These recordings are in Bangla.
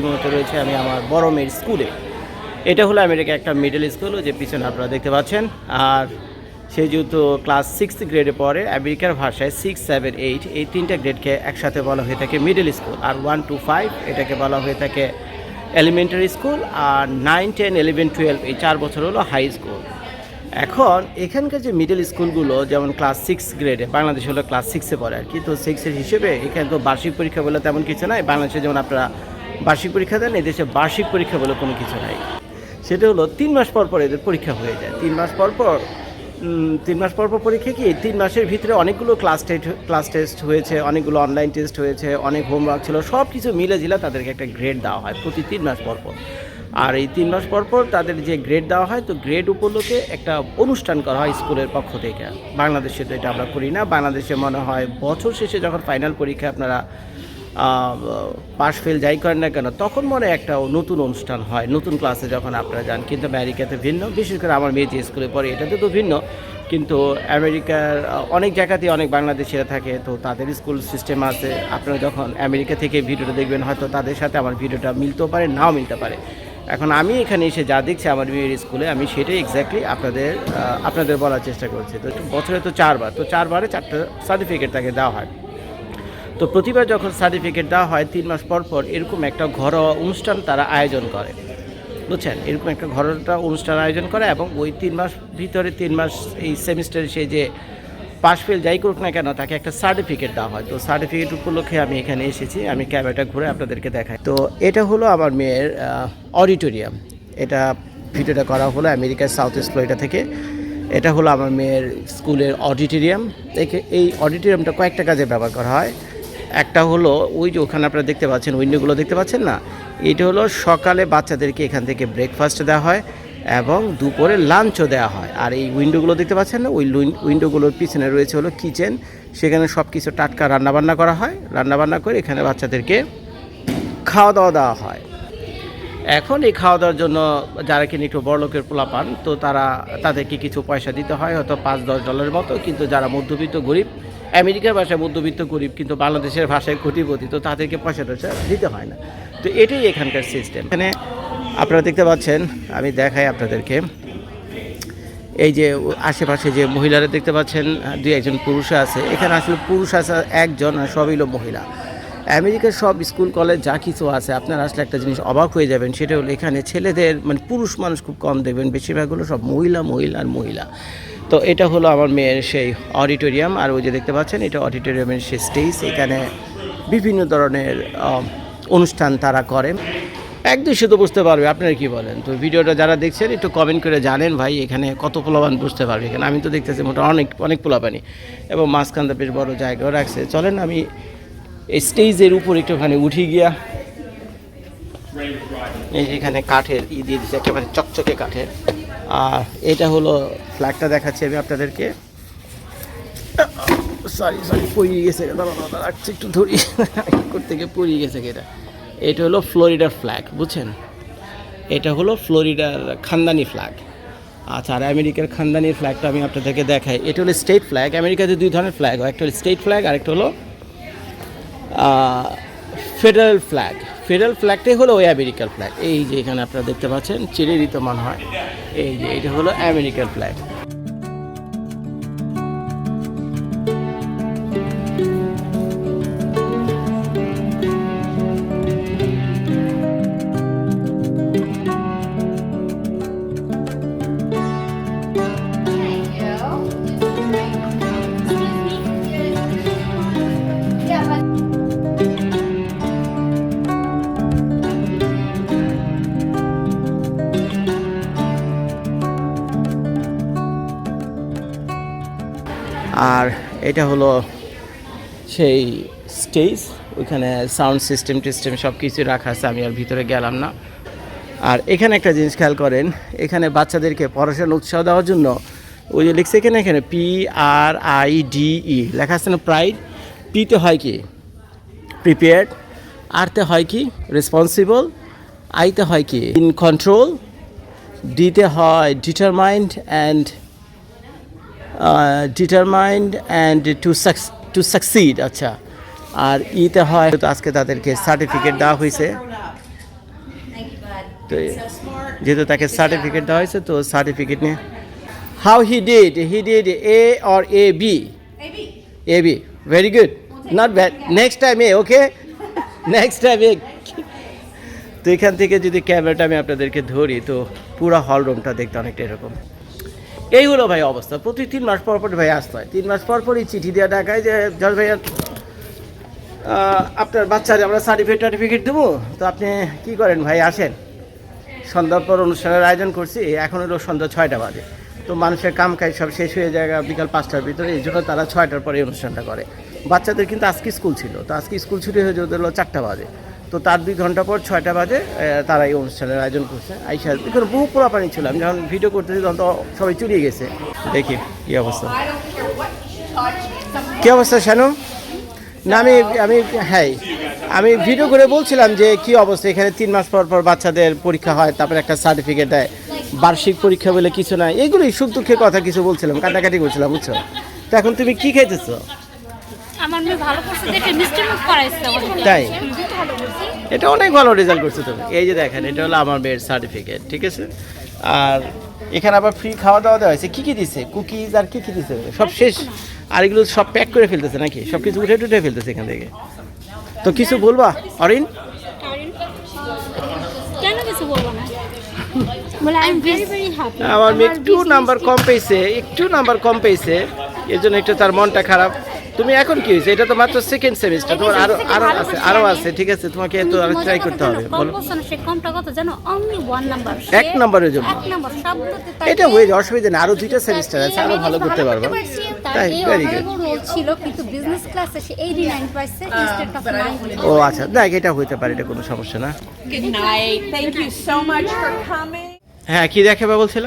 মুহূর্তে রয়েছে আমি আমার বড় মেয়ের স্কুলে। এটা হলো আমেরিকা একটা মিডল স্কুল, যে পিছনে আপনারা দেখতে পাচ্ছেন। আর সে যেহেতু ক্লাস 6 গ্রেডে পড়ে, আমেরিকার ভাষায় 6, 7, 8 এই তিনটা গ্রেডকে একসাথে বলা হয়ে থাকে মিডল স্কুল। আর 1 to 5 এটাকে বলা হয়ে থাকে এলিমেন্টারি স্কুল। আর 9, 10, 11, 12 এই 4 বছর হলো হাই স্কুল। এখন এখানকার যে মিডল স্কুলগুলো, যেমন ক্লাস 6 গ্রেডে, বাংলাদেশ হলো ক্লাস 6-এ পড়ে আর কি, তো 6-এর হিসেবে এখানে তো বার্ষিক পরীক্ষা বলে তেমন কিছু নাই। বাংলাদেশে যেমন আপনারা বার্ষিক পরীক্ষা দেন, এদেশে বার্ষিক পরীক্ষা বলে কোনো কিছু নাই। সেটা হলো 3 মাস পর পর এদের পরীক্ষা হয়ে যায়। 3 মাস পর পর 3 মাস পর পর পরীক্ষা কি 3 মাসের ভিতরে অনেকগুলো ক্লাস টেস্ট হয়েছে, অনেকগুলো অনলাইন টেস্ট হয়েছে, অনেক হোমওয়ার্ক ছিল, সব কিছু মিলে ঝিলে তাদেরকে একটা গ্রেড দেওয়া হয় প্রতি 3 মাস পর পর। আর এই 3 মাস পর পর তাদের যে গ্রেড দেওয়া হয়, তো গ্রেড উপলক্ষে একটা অনুষ্ঠান করা হয় স্কুলের পক্ষ থেকে। বাংলাদেশে তো এটা আমরা করি না। বাংলাদেশে মনে হয় বছর শেষে যখন ফাইনাল পরীক্ষা আপনারা পাস ফেল যাই করেন না কেন, তখন মনে একটা নতুন অনুষ্ঠান হয়, নতুন ক্লাসে যখন আপনারা যান। কিন্তু আমেরিকাতে ভিন্ন, বিশেষ করে আমার মেয়ে যে স্কুলে পড়ে এটাতে তো ভিন্ন। কিন্তু আমেরিকার অনেক জায়গাতেই অনেক বাংলাদেশিরা থাকে, তো তাদের স্কুল সিস্টেম আছে। আপনারা যখন আমেরিকা থেকে ভিডিওটা দেখবেন, হয়তো তাদের সাথে আমার ভিডিওটা মিলতেও পারে, নাও মিলতে পারে। এখন আমি এখানে এসে যা দেখছি আমার মেয়ের স্কুলে, আমি সেটাই এক্স্যাক্টলি আপনাদের বলার চেষ্টা করছি। তো বছরে তো 4 বার, তো 4 বারে 4টা সার্টিফিকেট তাকে দেওয়া হয়। তো প্রতিবার যখন সার্টিফিকেট দেওয়া হয় 3 মাস পর পর এরকম একটা ঘরোয়া অনুষ্ঠান তারা আয়োজন করে, বুঝছেন? এরকম একটা ঘরোয়া অনুষ্ঠান আয়োজন করে, এবং ওই 3 মাস ভিতরে 3 মাস এই সেমিস্টারে সে যে পাস ফেল যাই করুক না কেন, তাকে একটা সার্টিফিকেট দেওয়া হয়। তো সার্টিফিকেট উপলক্ষে আমি এখানে এসেছি, আমি ক্যামেরাটা ঘুরে আপনাদেরকে দেখাই। তো এটা হলো আমার মেয়ের অডিটোরিয়াম। এটা ভিডিওটা করা হলো আমেরিকার সাউথ ইস্ট ফ্লোরিডা থেকে। এটা হলো আমার মেয়ের স্কুলের অডিটোরিয়াম। এই অডিটোরিয়ামটা কয়েকটা কাজে ব্যবহার করা হয়। একটা হলো ওই যে ওখানে আপনারা দেখতে পাচ্ছেন, উইন্ডোগুলো দেখতে পাচ্ছেন না, এটা হলো সকালে বাচ্চাদেরকে এখান থেকে ব্রেকফাস্ট দেওয়া হয় এবং দুপুরে লাঞ্চও দেওয়া হয়। আর এই উইন্ডোগুলো দেখতে পাচ্ছেন না, ওই উইন্ডোগুলোর পিছনে রয়েছে হলো কিচেন। সেখানে সব কিছু টাটকা রান্নাবান্না করা হয়। রান্নাবান্না করে এখানে বাচ্চাদেরকে খাওয়া দাওয়া দেওয়া হয়। এখন এই খাওয়া দাওয়ার জন্য যারা কিনে একটু বড়লোকের পোলা পান, তো তাদেরকে কিছু পয়সা দিতে হয়, হয়তো $5-10 মতো। কিন্তু যারা মধ্যবিত্ত গরিব, আমেরিকার ভাষায় মধ্যবিত্ত গরিব, কিন্তু বাংলাদেশের ভাষায় কোটিপতি, তো তাদেরকে পয়সা দিতে হয় না। তো এটাই এখানকার সিস্টেম। এখানে আপনারা দেখতে পাচ্ছেন, আমি দেখাই আপনাদেরকে, এই যে আশেপাশে যে মহিলারা দেখতে পাচ্ছেন, 2-1 পুরুষ আছে এখানে। আসলে পুরুষ আছে একজন, আর সবই হলো মহিলা। আমেরিকার সব স্কুল কলেজ যা কিছু আছে, আপনারা আসলে একটা জিনিস অবাক হয়ে যাবেন, সেটা হলো এখানে ছেলেদের মানে পুরুষ মানুষ খুব কম দেখবেন, বেশিরভাগ হলো সব মহিলা। তো এটা হলো আমার মেয়ের সেই অডিটোরিয়াম। আর ওই যে দেখতে পাচ্ছেন, এটা অডিটোরিয়ামের সেই স্টেজ। এখানে বিভিন্ন ধরনের অনুষ্ঠান তারা করে। একদম শুধু বুঝতে পারবে, আপনারা কি বলেন? তো ভিডিওটা যারা দেখছেন একটু কমেন্ট করে জানেন ভাই এখানে কত পোলাপান বুঝতে পারবে। এখানে আমি তো দেখতেছি মোটা অনেক পোলাপানি, এবং মাঝখানটা বেশ বড় জায়গাও রাখছে। চলেন আমি এই স্টেজের উপর একটুখানি উঠি গিয়া, এই এখানে কাঠের দিয়ে দিচ্ছে, একেবারে চকচকে কাঠের। আর এটা হলো ফ্ল্যাগটা দেখাচ্ছি আমি আপনাদেরকে। সরি পড়িয়ে গেছে, রাখছি একটু ধরি করতে গিয়ে পড়িয়ে গেছে। এটা হলো ফ্লোরিডার ফ্ল্যাগ, বুঝছেন? এটা হলো ফ্লোরিডার খানদানি ফ্ল্যাগ। আচ্ছা, আর আমেরিকার খানদানি ফ্ল্যাগটা আমি আপনাদেরকে দেখাই। এটা হলো স্টেট ফ্ল্যাগ। আমেরিকাতে 2 ধরনের ফ্ল্যাগ হয়, একটা হলো স্টেট ফ্ল্যাগ, আর একটা হলো ফেডারেল ফ্ল্যাগ। ফেডারেল ফ্ল্যাগটাই হলো ওই আমেরিকার ফ্ল্যাগ। এই যে এখানে আপনারা দেখতে পাচ্ছেন, চিরেরই তো মনে হয়। এই যে এটা হলো আমেরিকার ফ্ল্যাগ। আর এটা হলো সেই স্টেজ, ওইখানে সাউন্ড সিস্টেম সব কিছু রাখা আছে, আমি আর ভিতরে গেলাম না। আর এখানে একটা জিনিস খেয়াল করেন, এখানে বাচ্চাদেরকে পড়াশোনার উৎসাহ দেওয়ার জন্য ওই যে লিখছে এখানে PRIDE লেখা আছে না, প্রাইড। পিতে হয় কি প্রিপেয়ার্ড, আরতে হয় কি রেসপন্সিবল, আইতে হয় কি ইন কন্ট্রোল, ডিতে হয় ডিটারমাইন্ড অ্যান্ড টু সাকসিড। আচ্ছা, আর ইতে হয়, তো আজকে তাদেরকে সার্টিফিকেট দেওয়া হয়েছে। তো যেহেতু তাকে সার্টিফিকেট দেওয়া হয়েছে তো সার্টিফিকেট নিয়ে how he did A or A B A B very good not bad next time A okay next time A. তো এখান থেকে যদি ক্যামেরাটা আমি আপনাদেরকে ধরি তো পুরো হল রুমটা দেখতে অনেকটা এরকম। এই হলো ভাই অবস্থা, প্রতি 3 মাস পর পর ভাই আসতে হয়, 3 মাস পর পরই চিঠি দেওয়া ঢাকায় যে জজ ভাইয়া আপনার বাচ্চার আমরা সার্টিফিকেট দেবো, তো আপনি কি করেন ভাই আসেন। সন্ধ্যার পর অনুষ্ঠানের আয়োজন করছি, এখন হলো সন্ধ্যা 6টা বাজে, তো মানুষের কাম কাজ সব শেষ হয়ে যায় বিকাল 5টার ভিতরে, এই জন্য তারা 6টার পরে অনুষ্ঠানটা করে। বাচ্চাদের কিন্তু আজকে স্কুল ছিল, তো আজকে স্কুল ছুটি হয়ে যেতে হলো 4টা বাজে, তো তার 2 ঘন্টা পর 6টা বাজে তারা এই অনুষ্ঠানের আয়োজন করছে। আইসা এখানে বহু পোড়াপানি ছিল, আমি যখন ভিডিও করতেছি তখন তো সবাই চুরিয়ে গেছে। দেখি কী অবস্থা, কী অবস্থা শানু না আমি হ্যাঁ আমি ভিডিও করে বলছিলাম যে কি অবস্থা এখানে 3 মাস পর পর বাচ্চাদের পরীক্ষা হয়, তারপরে একটা সার্টিফিকেট দেয়, বার্ষিক পরীক্ষা বলে কিছু নাই, এগুলোই সুখ দুঃখের কথা কিছু বলছিলাম, কাটাকাটি করছিলাম বুঝছো। তো এখন তুমি কি খাইতেছো? আমার মেয়ে ভালো করছে দেখে মিষ্টি মুখ করাইছে তাই, এটা অনেক ভালো রেজাল্ট করছে তুমি। এই যে দেখেন এটা হলো আমার মেয়ের সার্টিফিকেট, ঠিক আছে। আর এখানে আবার ফ্রি খাওয়া দাওয়া দেওয়া হয়েছে, কী কী দিছে কুকিজ আর কী কী দিছে সব শেষ, আর এগুলো সব প্যাক করে ফেলতেছে নাকি, সব কিছু উঠে টুটে ফেলতেছে এখান থেকে। তো কিছু বলবা অরিন? কেন কিছু বলবো না, বলে I am very very happy. আমার মেয়ে একটু নাম্বার কম পেয়েছে, এর জন্য একটু তার মনটা খারাপ। তুমি এখন কি হয়েছে, এটা তো মাত্র সেকেন্ড সেমিস্টার, তোমার আরো আছে ঠিক আছে, তোমাকে তো আরো ট্রাই করতে হবে। বলো সে কমটা কত জানো, অনলি 1 নাম্বার, 1 নম্বরের জন্য 1 নাম্বার শব্দতে তাই এটা হয়ে যায়, অসুবিধা নেই, আরো 2টা সেমিস্টার আছে, আরো ভালো করতে পারবো। তাই ভেরি গুড। রোল ছিল কিন্তু বিজনেস ক্লাসে সে 89 পাইছে ইনস্টেড অফ 90। ও আচ্ছা, দেখ এটা হইতে পারে, এটা কোনো সমস্যা না। Good night. Thank you so much for coming. হ্যাঁ কি দেখাবে বলছিল,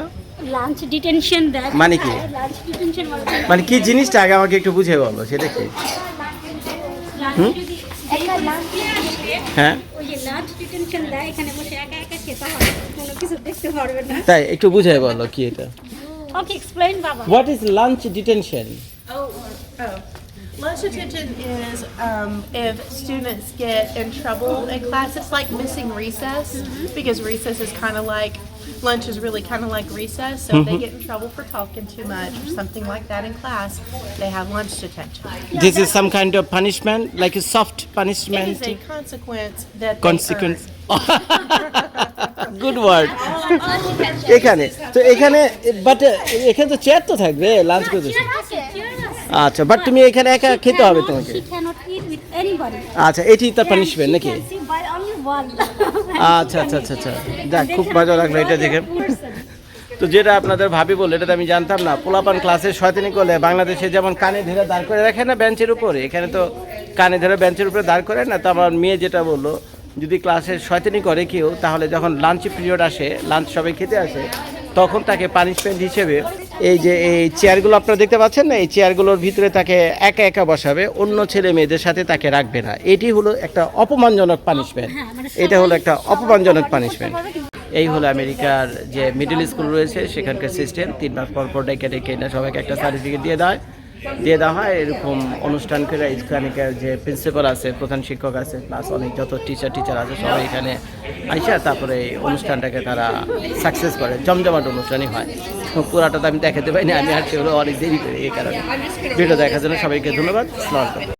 লাঞ্চ ডিটেনশন দেয় মানে কি? লাঞ্চ ডিটেনশন মানে কি জিনিসটা আগে আমাকে একটু বুঝিয়ে বলো, সেটা কি? একটা লাঞ্চ হ্যাঁ ওই যে লাঞ্চ ডিটেনশন দেয়, এখানে বসে একা একা খেতে হবে, কোনো কিছু দেখতে পারবে না। তাই একটু বুঝিয়ে বলো কি এটা। ওকে এক্সপ্লেইন বাবা। What is lunch detention? Lunch detention is if students get in trouble in class. It's like missing recess because recess is kind of like lunch is really kind of like recess. So if they get in trouble for talking too much or something like that in class, they have lunch detention. This is some kind of punishment, like a soft It punishment. is a consequence that Consequence. they good word. এখানে তো এখানে বাট এখানে তো চেয়ার তো থাকবে লাঞ্চ করতে। আচ্ছা বাট তুমি এখানে একা খেতে হবে তোমাকে। She cannot eat with anybody. আচ্ছা এটি তার পানিশমেন্ট নাকি? She can see by only one. আচ্ছা যাক খুব মজা লাগলো এটা দেখে। তো যেটা আপনাদের ভাবি বললো এটা তো আমি জানতাম না, পোলাপান ক্লাসে শয়তানি করলে বাংলাদেশে যেমন কানে ধরে দাঁড় করে রাখে না বেঞ্চের উপরে, এখানে তো কানে ধরে বেঞ্চের উপরে দাঁড় করে না। তো আমার মেয়ে যেটা বললো যদি ক্লাসে শয়তানি করে কেউ তাহলে যখন লাঞ্চ পিরিয়ড আসে, লাঞ্চ সবাই খেতে আসে, তখন তাকে পানিশমেন্ট হিসেবে এই যে এই চেয়ারগুলো আপনারা দেখতে পাচ্ছেন না, এই চেয়ারগুলোর ভিতরে তাকে একা একা বসাবে, অন্য ছেলে মেয়েদের সাথে তাকে রাখবে না। এটি হলো একটা অপমানজনক পানিশমেন্ট, এটা হলো একটা অপমানজনক পানিশমেন্ট। এই হলো আমেরিকার যে মিডল স্কুল রয়েছে সেখানকার সিস্টেম, 3 মাস পর পর ডেকে না সবাইকে একটা সার্টিফিকেট দিয়ে দেওয়া হয়। এরকম অনুষ্ঠান করে স্কুলের যে প্রিন্সিপাল আছে, প্রধান শিক্ষক আছে, প্লাস অনেক যত টিচার আছে সবাই এখানে আইসা তারপরে এই অনুষ্ঠানটাকে তারা সাকসেস করে, জমজমাট অনুষ্ঠানই হয়। পুরাটা তো আমি দেখাতে পারিনি, আমি আসছি হলো অনেক দেরি করে, এই কারণে। ভিডিও দেখার জন্য সবাইকে ধন্যবাদ। আসসালামু আলাইকুম।